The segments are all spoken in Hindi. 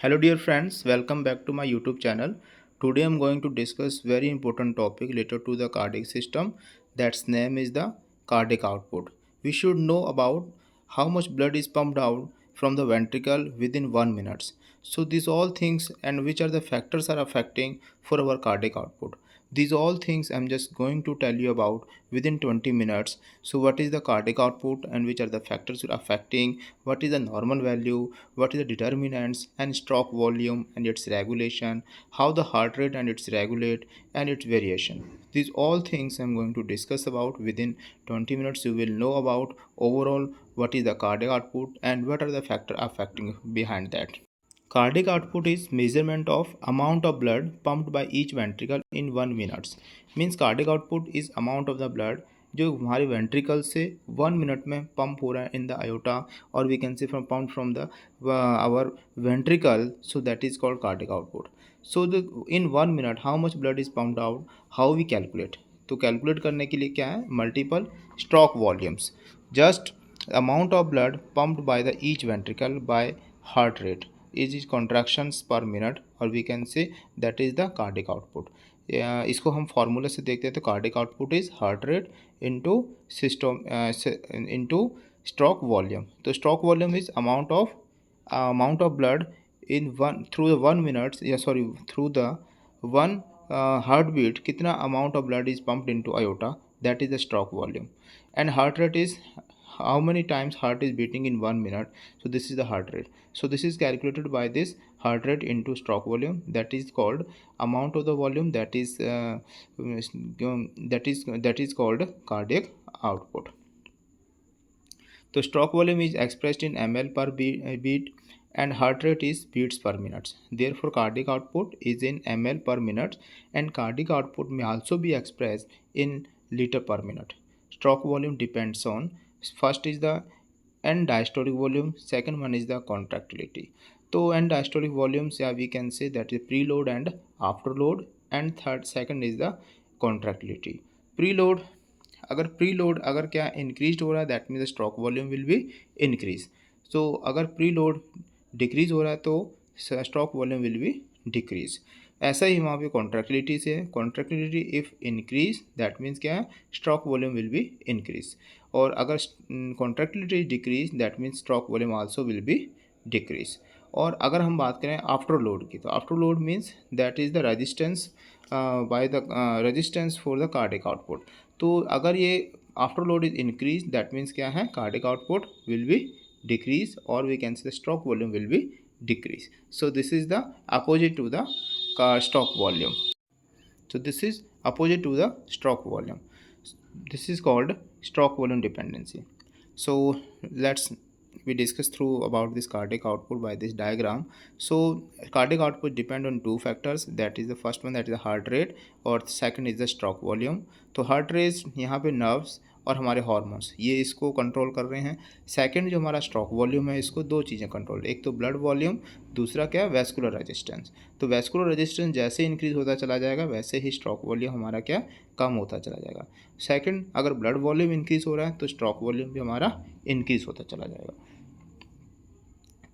Hello dear friends, welcome back to my YouTube channel. Today I am going to discuss very important topic related to the cardiac system. That's name is the cardiac output. We should know about how much blood is pumped out from the ventricle within 1 minute. So these all things and which are the factors are affecting for our cardiac output. These all things I'm just going to tell you about within 20 minutes. So what is the cardiac output and which are the factors affecting, what is the normal value, what is the determinants and stroke volume and its regulation, how the heart rate and its regulate and its variation. These all things I'm going to discuss about within 20 minutes. You will know about overall what is the cardiac output and what are the factors affecting behind that. Cardiac output is measurement of amount of blood pumped by each ventricle in 1 minute. Means cardiac output is amount of the blood जो हमारे वेंट्रिकल से 1 मिनट में पंप हो रहा है इन द आयोटा और we can see from pump from the our ventricle. So that is called cardiac output. So the in 1 minute how much blood is pumped out, how we calculate. तो कैलकुलेट करने के लिए क्या है, multiple stroke volumes. Just amount of blood pumped by the each ventricle by heart rate is contractions per minute और we can say that is the cardiac output. इसको हम फार्मूला से देखते हैं तो cardiac output is heart rate into system into stroke volume. तो stroke volume is amount of blood in one through the 1 minute या sorry through the one heart beat कितना amount of blood is pumped into aorta, that is the stroke volume. And heart rate is how many times heart is beating in 1 minute. So this is the heart rate. So this is calculated by this heart rate into stroke volume, that is called amount of the volume, that is called cardiac output. So stroke volume is expressed in ml per beat and heart rate is beats per minute. Therefore cardiac output is in ml per minute and cardiac output may also be expressed in liter per minute. Stroke volume depends on, first is the end diastolic volume, second one is the contractility. तो end diastolic volumes या we can say that is preload and afterload and second is the contractility. preload अगर क्या इंक्रीज हो रहा है that means stroke volume will be increase. So अगर प्रीलोड डिक्रीज हो रहा है तो stroke volume will be decrease. ऐसा ही वहाँ पे कॉन्ट्रैक्टिलिटी से है. Contractility if increase that means क्या है, stroke volume will be increase. और अगर contractility decrease that means stroke volume also will be decrease. और अगर हम बात करें आफ्टर लोड की, तो after load means that is the resistance by the resistance for the cardiac output. तो अगर ये afterload is increase that means क्या है, cardiac output will be decrease और we can say stroke volume will be decrease. So this is the opposite to the stroke volume. So this is opposite to the stroke volume. This is called stroke volume dependency. So let's we discuss through about this cardiac output by this diagram. So cardiac output depend on two factors, that is the first one that is the heart rate और second is the stroke volume. तो heart rate यहाँ पे nerves और हमारे हार्मोन्स ये इसको कंट्रोल कर रहे हैं. सेकंड जो हमारा स्ट्रोक वॉल्यूम है इसको दो चीज़ें कंट्रोल, एक तो ब्लड वॉल्यूम, दूसरा क्या है वैस्कुलर रेजिस्टेंस. तो वैस्कुलर रेजिस्टेंस जैसे इंक्रीज होता चला जाएगा वैसे ही स्ट्रोक वॉल्यूम हमारा क्या कम होता चला जाएगा. सेकंड अगर ब्लड वॉल्यूम इंक्रीज हो रहा है तो स्ट्रोक वॉल्यूम भी हमारा इंक्रीज होता चला जाएगा.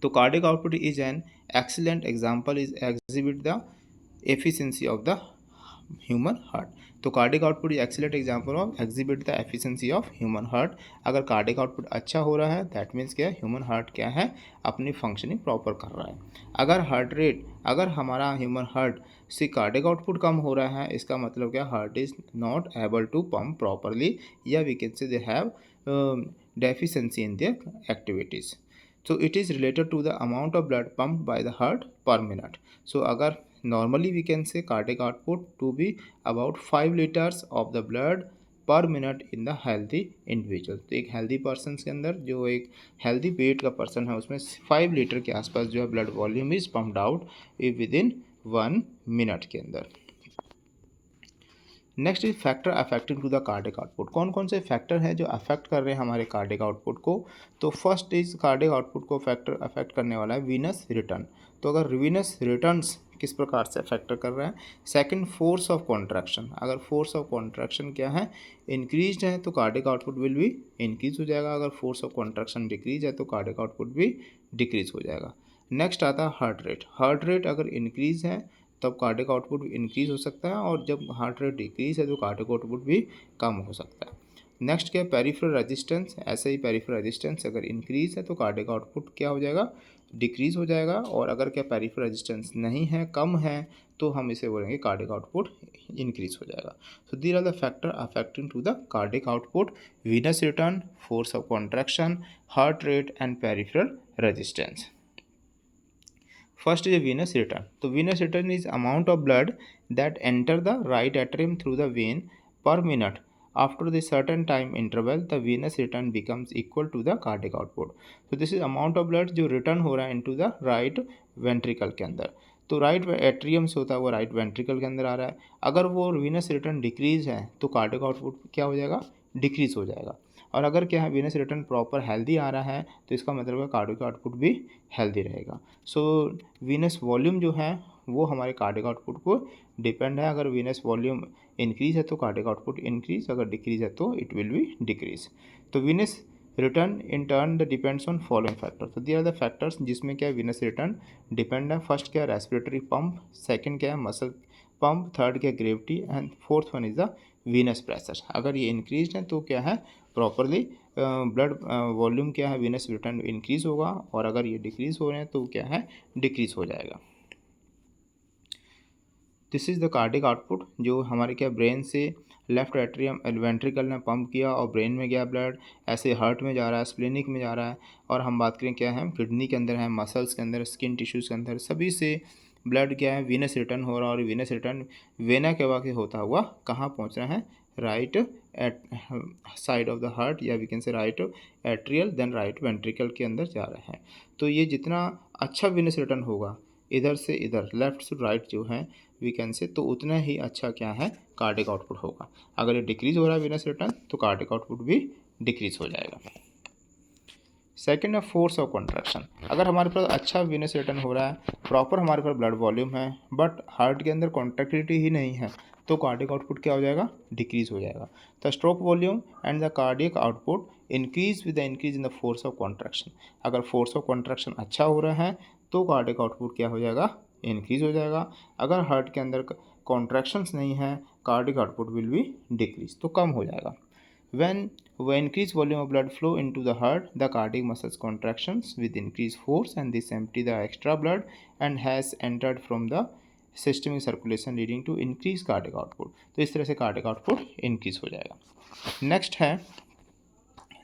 तो cardiac output is an excellent example is exhibit the efficiency of the human heart. तो cardiac output excellent example of exhibit the efficiency of human heart. अगर कार्डिक आउटपुट अच्छा हो रहा है दैट मीन्स क्या है, ह्यूमन हार्ट क्या है अपनी फंक्शनिंग प्रॉपर कर रहा है. अगर हमारा ह्यूमन हार्ट से कार्डिक आउटपुट कम हो रहा है इसका मतलब क्या, heart is not able to pump properly या we can say they have deficiency in their activities. So it is related to the amount of blood pumped by the heart per minute. So अगर normally we can say cardiac output to be about 5 liters of the blood per minute in the healthy individual. तो एक healthy person के अंदर जो एक healthy weight का person है उसमें 5 लीटर के आसपास जो है blood volume is pumped out within 1 minute के अंदर. Next is factor affecting to the cardiac output. कौन कौन से फैक्टर हैं जो अफेक्ट कर रहे हैं हमारे कार्डिक आउटपुट को. तो फर्स्ट इज कार्डिक आउटपुट को फैक्टर अफेक्ट करने वाला है वीनस रिटर्न. तो अगर वीनस रिटर्न्स किस प्रकार से फैक्टर कर रहा है. सेकंड फोर्स ऑफ कॉन्ट्रैक्शन, अगर फोर्स ऑफ कॉन्ट्रैक्शन क्या है इंक्रीज है तो कार्डिक आउटपुट विल भी इंक्रीज हो जाएगा. अगर फोर्स ऑफ कॉन्ट्रैक्शन डिक्रीज है तो कार्डिक आउटपुट भी डिक्रीज हो जाएगा. नेक्स्ट आता है हार्ट रेट। हार्ट रेट अगर इंक्रीज़ है तब कार्डियक आउटपुट इंक्रीज़ हो सकता है, और जब हार्ट रेट डिक्रीज़ है तो कार्डियक आउटपुट भी कम हो सकता है। नेक्स्ट क्या है, पेरिफेरल रेजिस्टेंस। ऐसे ही पेरिफेरल रेजिस्टेंस अगर इंक्रीज़ है तो कार्डियक आउटपुट क्या हो जाएगा, डिक्रीज़ हो जाएगा। और अगर क्या पेरिफेरल रेजिस्टेंस नहीं है, कम है, तो हम इसे बोलेंगे कार्डियक आउटपुट इंक्रीज़ हो जाएगा। So these are the factor affecting to the cardiac output: venous return, force of contraction, heart rate and peripheral resistance. First is venous return. So venous return is amount of blood that enter the right atrium through the vein per minute. After the certain time interval, the venous return becomes equal to the cardiac output. So this is amount of blood जो return हो रहा है into the right ventricle के अंदर। तो राइट एट्रियम से होता है वो राइट वेंट्रिकल के अंदर आ रहा है। अगर वो वीनस रिटर्न डिक्रीज है तो कार्डियक आउटपुट क्या हो जाएगा, डिक्रीज हो जाएगा। और अगर क्या है वीनस रिटर्न प्रॉपर हेल्दी आ रहा है तो इसका मतलब है कार्डियक आउटपुट भी हेल्दी रहेगा। सो वीनस वॉल्यूम जो है वो हमारे कार्डियक आउटपुट को डिपेंड है। अगर वीनस वॉल्यूम इंक्रीज है तो कार्डियक आउटपुट इंक्रीज, अगर डिक्रीज है तो इट विल बी डिक्रीज। तो venous return in turn the depends on following factor. तो दियर आर द फैक्टर्स जिसमें क्या है वीनस रिटर्न डिपेंड है। फर्स्ट क्या है, रेस्पिरेटरी पंप। सेकंड क्या है, मसल पंप। थर्ड क्या है, gravity. And fourth one is the Venus pressure. अगर ये इंक्रीज है तो क्या है, प्रॉपरली ब्लड वॉल्यूम क्या है, वीनस रिटर्न इंक्रीज होगा। और अगर ये डिक्रीज हो रहे हैं तो क्या है, डिक्रीज हो जाएगा। This is the cardiac output जो हमारे क्या ब्रेन से लेफ्ट एट्रियम वेंट्रिकल ने पंप किया और ब्रेन में गया ब्लड, ऐसे हार्ट में जा रहा है, स्प्लेनिक में जा रहा है। और हम बात करें क्या है, किडनी के अंदर है, मसल्स के अंदर, स्किन टिश्यूज़ के अंदर, सभी से ब्लड क्या है, वीनस रिटर्न हो रहा है। और वीनस रिटर्न वेना के वाक़ होता हुआ कहाँ पहुँच रहा है, right at side of the heart, या we can say right atrial then right ventricle के अंदर जा रहा है। तो ये जितना अच्छा वीनस रिटर्न होगा इधर से इधर, लेफ्ट से राइट जो है वी कैन से, तो उतना ही अच्छा क्या है, कार्डियक आउटपुट होगा। अगर ये डिक्रीज हो रहा है वीनस रिटर्न तो कार्डियक आउटपुट भी डिक्रीज हो जाएगा। सेकेंड है फोर्स ऑफ कॉन्ट्रैक्शन। अगर हमारे पास अच्छा वीनस रिटर्न हो रहा है, प्रॉपर हमारे पास ब्लड वॉल्यूम है, बट हार्ट के अंदर कॉन्ट्रैक्टिलिटी ही नहीं है, तो कार्डियक आउटपुट क्या हो जाएगा, डिक्रीज हो जाएगा। The stroke volume and the cardiac output increase with the increase in the force of contraction. अगर फोर्स ऑफ कॉन्ट्रैक्शन अच्छा हो रहा है तो कार्डियक आउटपुट क्या हो जाएगा, इंक्रीज हो जाएगा। अगर हार्ट के अंदर कॉन्ट्रैक्शंस नहीं है, cardiac output will be decrease, तो कम हो जाएगा। When increased volume of blood flow into the heart, the cardiac muscles contractions with increased force, and this empty the extra blood and has entered from the systemic circulation leading to increased cardiac output। तो इस तरह से कार्डियक आउटपुट इंक्रीज हो जाएगा। नेक्स्ट है,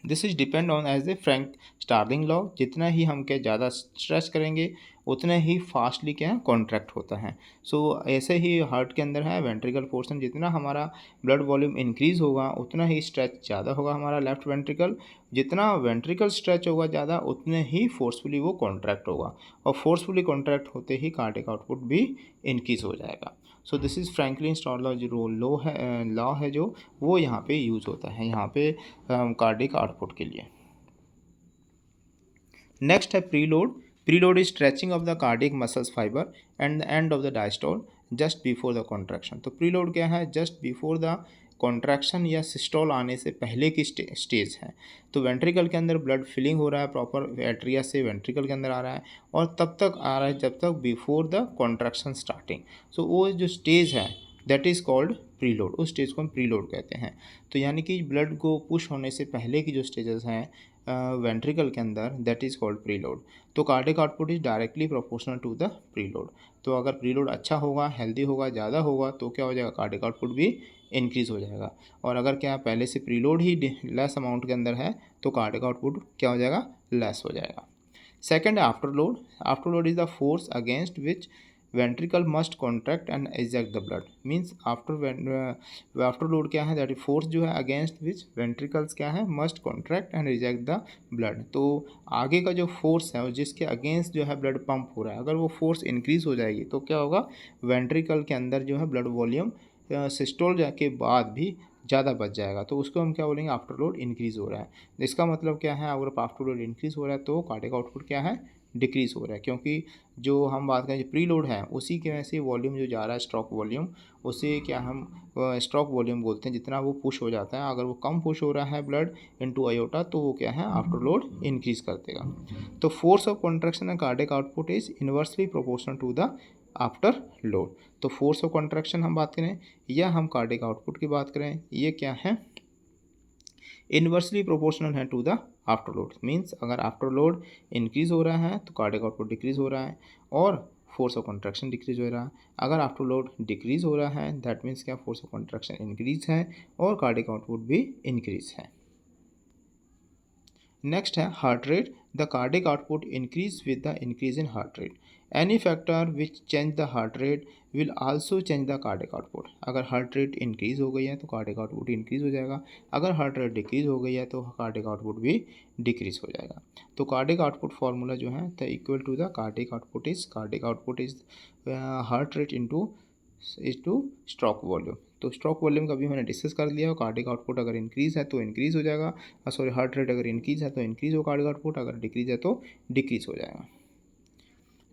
this is depend on as a Frank Starling law. जितना ही हम क्या ज़्यादा स्ट्रेच करेंगे उतना ही फास्टली क्या है, कॉन्ट्रैक्ट होता है। सो ऐसे ही हार्ट के अंदर है वेंट्रिकल पोर्शन, जितना हमारा ब्लड वॉल्यूम इंक्रीज होगा उतना ही स्ट्रेच ज़्यादा होगा हमारा लेफ्ट वेंट्रिकल। जितना वेंट्रिकल स्ट्रेच होगा ज़्यादा उतने ही फोर्सफुली वो कॉन्ट्रैक्ट होगा, और फोर्सफुली कॉन्ट्रैक्ट होते ही कार्डियक आउटपुट भी इंक्रीज हो जाएगा। सो दिस इज़ फ्रैंकलिन स्टार्लर जो लॉ है जो वो यहाँ पे यूज़ होता है यहाँ पे कार्डियक आउटपुट के लिए। नेक्स्ट है preload. Preload is stretching of the cardiac muscles fibre and the end of the diastole just before the contraction. तो प्रीलोड क्या है, जस्ट बिफोर द कॉन्ट्रैक्शन या सिस्टोल आने से पहले की स्टेज है। तो वेंट्रिकल के अंदर ब्लड फिलिंग हो रहा है, प्रॉपर एट्रिया से वेंट्रिकल के अंदर आ रहा है, और तब तक आ रहा है जब तक बिफोर द कॉन्ट्रैक्शन स्टार्टिंग। सो वो जो स्टेज है दैट इज़ कॉल्ड प्रीलोड, उस स्टेज को हम प्रीलोड कहते हैं। तो यानी कि ब्लड को पुश होने से पहले की जो स्टेजेस हैं वेंट्रिकल के अंदर, दैट इज़ कॉल्ड प्रीलोड। तो cardiac output is directly proportional to the preload. तो अगर प्रीलोड अच्छा होगा, हेल्दी होगा, ज़्यादा होगा, तो क्या हो जाएगा, कार्डियक आउटपुट भी इंक्रीज हो जाएगा। और अगर क्या पहले से प्रीलोड ही लेस अमाउंट के अंदर है तो कार्डियक आउटपुट क्या हो जाएगा, लेस हो जाएगा। सेकेंड है afterload. Afterload is the force against which ventricle must contract and eject the blood। Means after load क्या है, दैट फोर्स जो है अगेंस्ट विच वेंट्रिकल्स क्या है, must contract and reject the blood. तो आगे का जो फोर्स है और जिसके अगेंस्ट जो है ब्लड पंप हो रहा है, अगर वो फोर्स इंक्रीज हो जाएगी तो क्या होगा, वेंट्रिकल के अंदर जो है ब्लड वॉल्यूम सिस्टोल के बाद भी ज़्यादा बच जाएगा। तो उसको हम क्या बोलेंगे, आफ्टर लोड इंक्रीज़ हो रहा है। इसका मतलब क्या है, अगर आफ्टर लोड इंक्रीज़ हो रहा है तो कार्डियक आउटपुट क्या है, डिक्रीज़ हो रहा है, क्योंकि जो हम बात करें जो प्री लोड है उसी की वजह से वॉल्यूम जो जा रहा है स्ट्रोक वॉल्यूम, उसे क्या हम स्ट्रोक वॉल्यूम बोलते हैं। जितना वो पुश हो जाता है, अगर वो कम पुश हो रहा है ब्लड इनटू आयोटा तो वो क्या है आफ्टर लोड इंक्रीज़ कर देगा। तो force of contraction and cardiac output is inversely proportional to the after load. तो फोर्स ऑफ कॉन्ट्रैक्शन हम बात करें या हम कार्डियक आउटपुट की बात करें, ये क्या है इनवर्सली प्रोपोर्शनल है to the after load. Means अगर आफ्टर लोड इंक्रीज हो रहा है तो कार्डियक आउटपुट डिक्रीज हो रहा है और फोर्स ऑफ कॉन्ट्रैक्शन डिक्रीज हो रहा है। अगर आफ्टर लोड डिक्रीज हो रहा है दैट मीन्स क्या फोर्स ऑफ कॉन्ट्रैक्शन इंक्रीज है और कार्डियक आउटपुट भी इंक्रीज है। नेक्स्ट है heart rate. The cardiac output increase with the increase in heart rate. Any factor which change the heart rate will also change the cardiac output. अगर हार्ट रेट इंक्रीज हो गई है तो कार्डिक आउटपुट इंक्रीज हो जाएगा, अगर हार्ट रेट डिक्रीज हो गई है तो कार्डिक आउटपुट भी डिक्रीज हो जाएगा। तो कार्डिक आउटपुट फार्मूला जो है the equal to the cardiac output is heart rate to stroke volume. तो स्ट्रोक वॉल्यूम का भी मैंने डिस्कस कर लिया। कार्डिक आउटपुट अगर इंक्रीज है तो इंक्रीज हो जाएगा, सॉरी हार्ट रेट अगर इंक्रीज है तो इंक्रीज हो कार्डिक आउटपुट, अगर डिक्रीज है तो डिक्रीज हो जाएगा।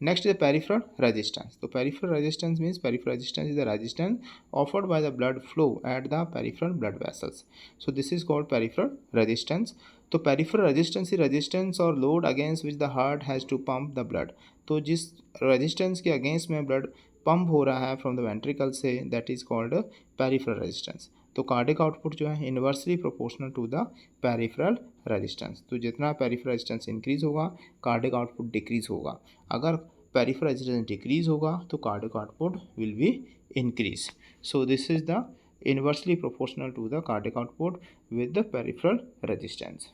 Next is peripheral resistance. तो peripheral resistance means peripheral resistance is the resistance offered by the blood flow at the peripheral blood vessels. So this is called peripheral resistance. तो peripheral resistance is resistance or load against which the heart has to pump the blood. तो जिस resistance के against में blood pump हो रहा है from the ventricle से, that is called peripheral resistance. तो कार्डिक आउटपुट जो है inversely proportional to the peripheral resistance. तो जितना पेरिफेरल रेजिस्टेंस इंक्रीज होगा कार्डिक आउटपुट डिक्रीज होगा, अगर पेरिफेरल रेजिस्टेंस डिक्रीज होगा तो cardiac output will be increase. So this is the inversely proportional to the cardiac output with the peripheral resistance.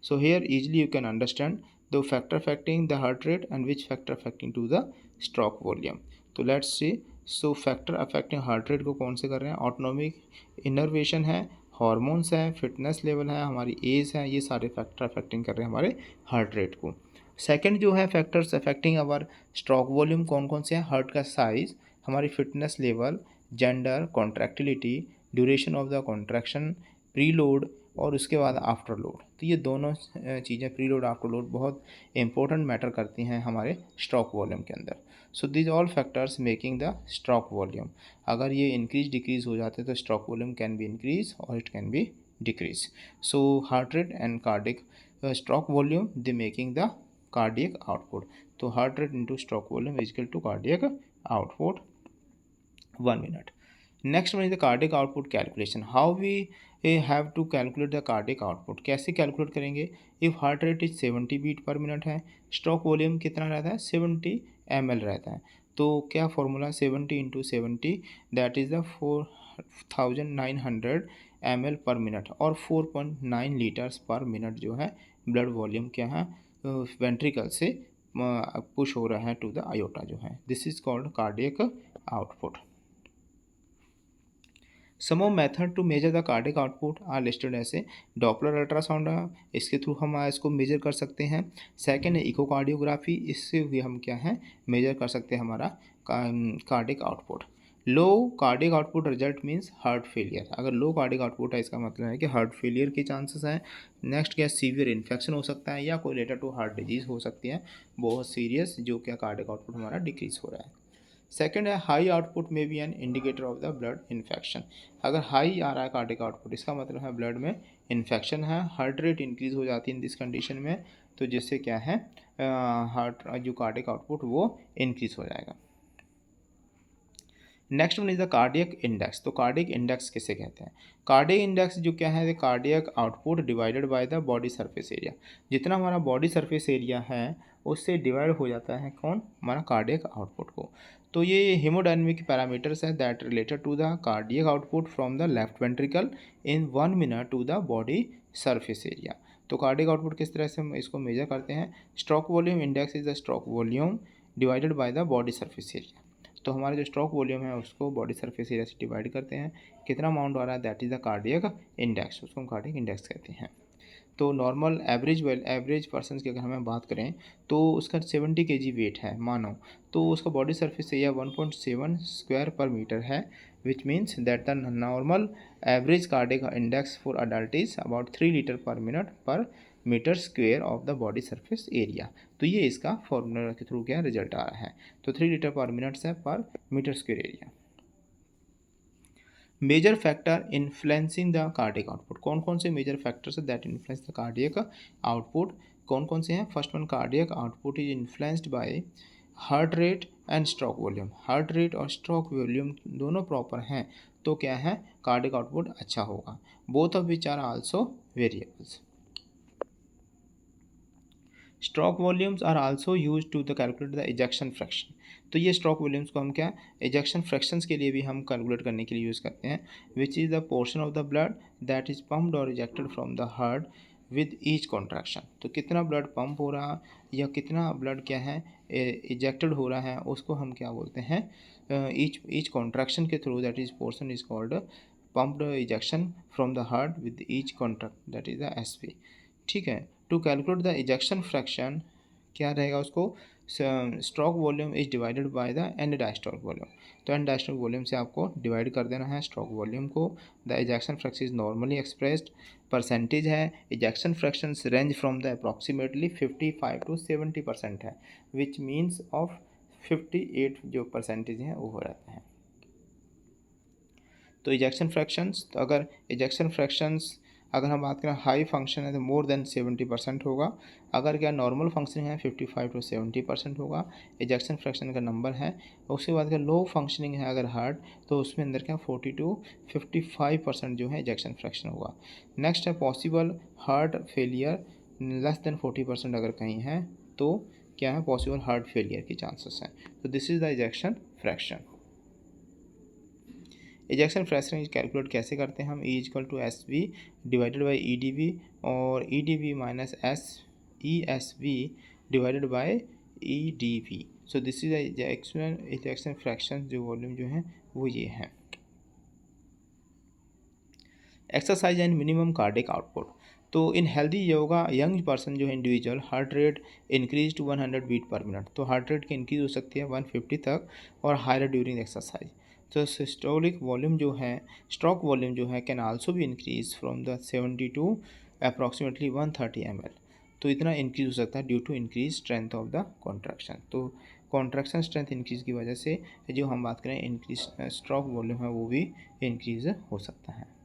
So here easily you can understand the factor affecting the heart rate and which factor affecting to the stroke volume. तो let's see. So factor affecting heart rate को कौन से कर रहे हैं, ऑटोनोमिक इनर्वेशन है, हॉर्मोन्स है, फिटनेस लेवल है, हमारी एज है, ये सारे फैक्टर अफेक्टिंग कर रहे हैं हमारे हार्ट रेट को। सेकंड जो है factors affecting our stroke volume कौन कौन से हैं, हार्ट का साइज, हमारी fitness level, gender, contractility, duration of the contraction, pre load और उसके बाद आफ्टर लोड। तो ये दोनों चीज़ें प्री लोड आफ्टर लोड बहुत इंपॉर्टेंट मैटर करती हैं हमारे स्ट्रोक वॉल्यूम के अंदर। So this all factors making the stroke volume. अगर ये इंक्रीज डिक्रीज हो जाते तो stroke volume can be increase और it can be decrease. So heart rate and cardiac stroke volume they making the cardiac output. तो heart rate into stroke volume is equal to cardiac output 1 minute. Next one is the cardiac output calculation. How we have to calculate the cardiac output. कैसे कैलकुलेट करेंगे? If heart rate is 70 beat per minute है, स्ट्रोक वॉल्यूम कितना रहता है 70 ml रहता है, तो क्या formula 70 into 70 that is the 4900 ml per minute और 4.9 लीटर्स पर मिनट जो है ब्लड वॉल्यूम क्या है वेंट्रिकल से पुश हो रहा है टू द आयोटा जो है। This is called cardiac output. Some of method to measure the cardiac output are listed ऐसे। डॉपलर अल्ट्रासाउंड है, इसके थ्रू हम इसको मेजर कर सकते हैं। सेकंड है इकोकार्डियोग्राफी, इससे भी हम क्या है मेजर कर सकते हैं हमारा cardiac output. Low cardiac output result means heart failure. अगर लो कार्डिक आउटपुट है इसका मतलब है कि हार्ट फेलियर के चांसेस हैं। नेक्स्ट क्या सीवियर इन्फेक्शन हो सकता है या कोई रिलेटेड टू हार्ट डिजीज़ हो सकती है बहुत सीरियस, जो क्या कार्डिक आउटपुट हमारा डिक्रीज हो रहा है। सेकेंड है हाई आउटपुट में be an indicator of the blood infection. अगर हाई आ रहा है कार्डिक आउटपुट इसका मतलब है ब्लड में इन्फेक्शन है, हार्ट रेट इंक्रीज हो जाती है इन दिस कंडीशन में, तो जिससे क्या है हार्ट जो कार्डिक आउटपुट वो इंक्रीज हो जाएगा। Next one is the cardiac index. तो कार्डियक इंडेक्स किसे कहते हैं? कार्डियक इंडेक्स जो क्या है cardiac output divided by the body surface area. जितना हमारा बॉडी सरफेस एरिया है उससे डिवाइड हो जाता है कौन हमारा कार्डियक आउटपुट को। तो ये हेमोडायनेमिक पैरामीटर्स है that related to the cardiac output from the left ventricle in 1 minute to the body surface area. तो कार्डियक आउटपुट किस तरह से हम इसको मेजर करते हैं? Stroke volume index is the stroke volume divided by the body surface area. तो हमारा जो स्ट्रोक वॉल्यूम है उसको बॉडी सरफेस एरिया से डिवाइड करते हैं, कितना अमाउंट आ रहा है that is the cardiac index, उसको हम कार्डियक इंडेक्स कहते हैं। तो नॉर्मल एवरेज पर्सन की अगर हमें बात करें तो उसका 70 kg वेट है मानो, तो उसका body surface area 1.7 square per metre है, which means that the normal average cardiac index for adult is about 3 litre per minute per metre square of the body surface area. तो ये इसका फॉर्मूला के थ्रू क्या रिजल्ट आ रहा है। तो 3 लीटर पर मिनट्स है per metre square area. Major factor influencing the cardiac output, कौन कौन से major factors that influence the cardiac output, कौन कौन से हैं। First one, cardiac output is influenced by heart rate and stroke volume. Heart rate और स्ट्रोक वॉल्यूम दोनों प्रॉपर हैं तो क्या है, कार्डियक आउटपुट अच्छा होगा। Both of which are also variables. Stroke volumes are also use to the calculate the ejection fraction. तो ये स्ट्रोक वॉल्यूम्स को हम क्या इजेक्शन फ्रैक्शंस के लिए भी हम कैलकुलेट करने के लिए यूज़ करते हैं। Which is the portion of the blood that is pumped और ejected from the heart with each contraction. तो कितना ब्लड पंप हो रहा या कितना ब्लड क्या है इजेक्टेड हो रहा है, उसको हम क्या बोलते हैं, ईच कॉन्ट्रैक्शन के through, that is portion is called pumped ejection from the heart with each contract, that is the SP. ठीक है। To calculate the ejection fraction क्या रहेगा, उसको stroke volume is divided by the end diastolic volume. तो एंड डायस्ट्रोक वॉल्यूम से आपको डिवाइड कर देना है स्ट्रोक वॉल्यूम को। The ejection fraction is normally expressed, percentage है, ejection fractions range from the approximately 55 to 70% है, विच मीन्स ऑफ 58 जो परसेंटेज हैं वो हो रहता है। तो इजेक्शन फ्रैक्शंस, तो अगर इजेक्शन फ्रैक्शंस अगर हम बात करें हाई फंक्शन है तो मोर देन 70% होगा। अगर क्या नॉर्मल फंक्शन है 55 to 70% होगा, इजेक्शन फ्रैक्शन का नंबर है। उसके बाद क्या लो फंक्शनिंग है अगर हार्ट, तो उसमें अंदर क्या 40 to 55% जो है इजेक्शन फ्रैक्शन होगा। नेक्स्ट है possible heart failure, less than 40% अगर कहीं है तो क्या है पॉसिबल हार्ट फेलियर की चांसेस हैं। तो this is the ejection fraction. Ejection fraction calculate कैसे करते हैं हम, E equal to S V divided by E D V और E D V minus S V divided by E D V. So this is ejection fraction जो वॉल्यूम जो है वो ये है। Exercise and minimum cardiac output. तो in healthy yoga young person जो है individual heart rate increase to 100 beat per minute. तो हार्ट रेट की इंक्रीज हो सकती है 150 तक और हायर ड्यूरिंग एक्सरसाइज। तो सिस्टोलिक वॉल्यूम जो है, स्ट्रोक वॉल्यूम जो है कैन आल्सो भी increase from the 70 to approximately 130 ml। तो इतना इंक्रीज हो सकता है due to increase strength of the contraction. तो कॉन्ट्रैक्शन स्ट्रेंथ इंक्रीज की वजह से जो हम बात करें इंक्रीज स्ट्रोक वॉल्यूम है वो भी इंक्रीज हो सकता है।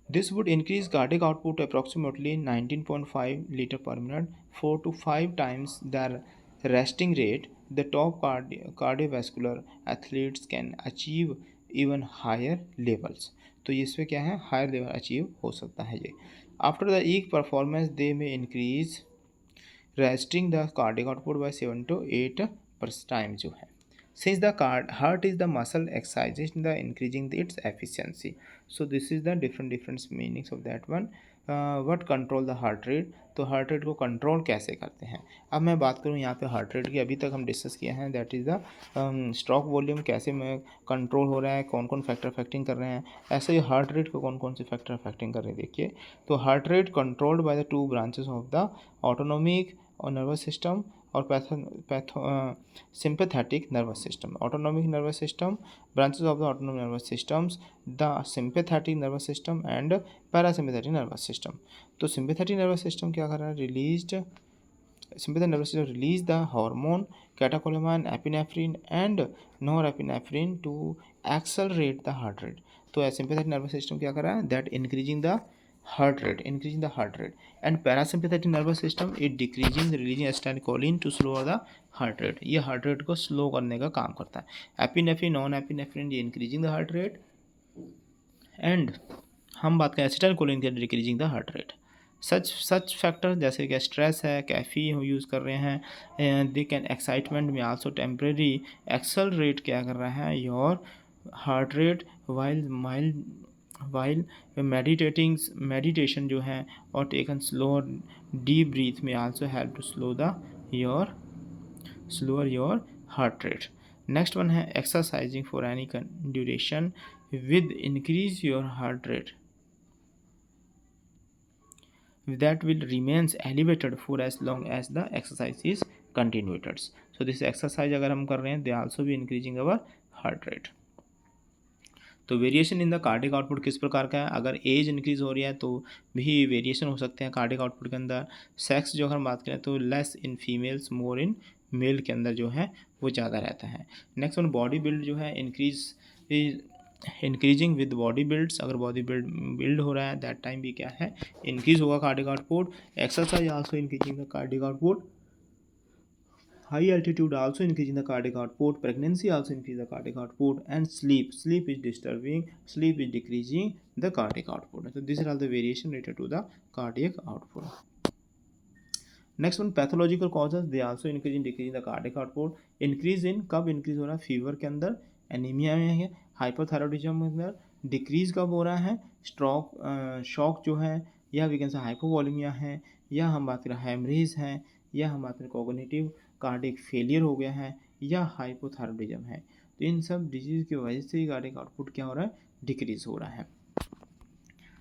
This would increase cardiac output to approximately 19.5 liter per minute, 4 to 5 times the resting rate. The top cardiovascular athletes can achieve even higher levels. तो इसमें क्या है हायर लेवल अचीव हो सकता है ये। आफ्टर द ईक परफॉर्मेंस दे में increase resting the cardiac output by 7 to 8 time जो है। Since the heart is the muscle exercising the increasing its efficiency. So this is the different meanings of that one. What control the heart rate? तो हार्ट रेट को कंट्रोल कैसे करते हैं। अब मैं बात करूँ यहाँ पे हार्ट रेट की, अभी तक हम डिस्कस किया है that is the stroke volume कैसे में कंट्रोल हो रहा है, कौन कौन फैक्टर अफेक्टिंग कर रहे हैं। ऐसे ही हार्ट रेट को कौन कौन से फैक्टर अफेक्टिंग कर रहे हैं देखिए। तो heart rate controlled by the 2 branches of the autonomic और नर्वस सिस्टम और sympathetic nervous system. Autonomic nervous system, branches of the autonomic nervous systems, the sympathetic nervous system and parasympathetic nervous system. तो sympathetic nervous system क्या कर रहा है, sympathetic nervous system release the hormone catecholamine, epinephrine and norepinephrine to accelerate the heart rate. तो sympathetic nervous system क्या कर रहा है, that increasing the heart rate, and parasympathetic nervous system it decreasing the releasing acetylcholine to slow the heart rate. ये हार्ट रेट को स्लो करने का काम करता है। एपिनेफ्रिन नॉन एपिनेफ्रिन ये increasing the heart rate and हम बात करें एसिटाइलकोलिन के decreasing the heart rate. Such factor जैसे कि स्ट्रेस है, कैफ़ीन यूज़ कर रहे हैं, दे कैन एक्साइटमेंट में आल्सो टेम्परेरी एक्सेलरेट क्या कर रहा है your heart rate while meditation जो है और टेकन स्लोअर डीप ब्रीथ में also help to slower your heart rate. Next one है exercising for any duration with increase your heart rate that will remains elevated for as long as the exercise is continued. So this exercise अगर हम कर रहे हैं they also be increasing our heart rate. तो variation in the cardiac output किस प्रकार का है, अगर एज इंक्रीज हो रही है तो भी वेरिएशन हो सकते हैं कार्डिक आउटपुट के अंदर। सेक्स जो अगर हम बात करें तो less in females more in male के अंदर जो है वो ज़्यादा रहता है। नेक्स्ट वन बॉडी बिल्ड जो है इंक्रीजिंग विद बॉडी बिल्ड्स, अगर बॉडी बिल्ड हो रहा है दैट टाइम भी क्या है इंक्रीज होगा cardiac output. Exercise also increasing the cardiac output. High altitude also increasing the cardiac output, pregnancy also increase the cardiac output, and sleep is disturbing, sleep is decreasing the cardiac output. So these are all the variation related to the cardiac output. Next one pathological causes they also increase in decrease the cardiac output. Increase in कब इंक्रीज हो रहा है, फीवर के अंदर, एनीमिया में है, हाइपोथायरॉयडिज्म के अंदर। डिक्रीज कब हो रहा है, स्ट्रोक शॉक जो है, या वी कैन से हाइपोवॉलीमिया है, या हम बात करें हेमरेज है, या हम बात करें कोग्निटिव कार्डिक फेलियर हो गया है, या हाइपोथायरॉयडिज्म है। तो इन सब डिजीज की वजह से ही कार्डिक आउटपुट क्या हो रहा है, डिक्रीज हो रहा है।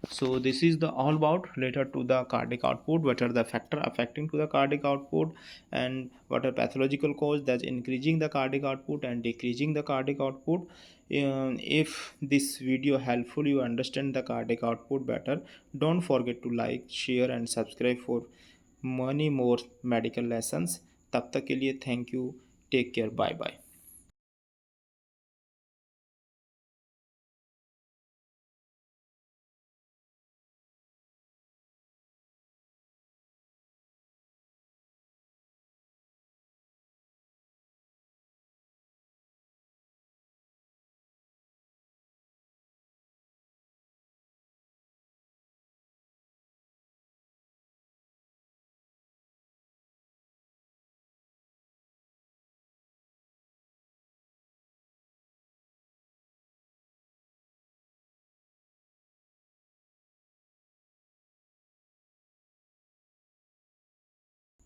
So this is the all about related to the cardiac output, what are the factor affecting to the cardiac output, and what are pathological cause that's increasing the cardiac output and decreasing the cardiac output. If this video helpful, you understand the cardiac output better, don't forget to like, share and subscribe for many more medical lessons. तब तक के लिए thank you, take care, bye bye.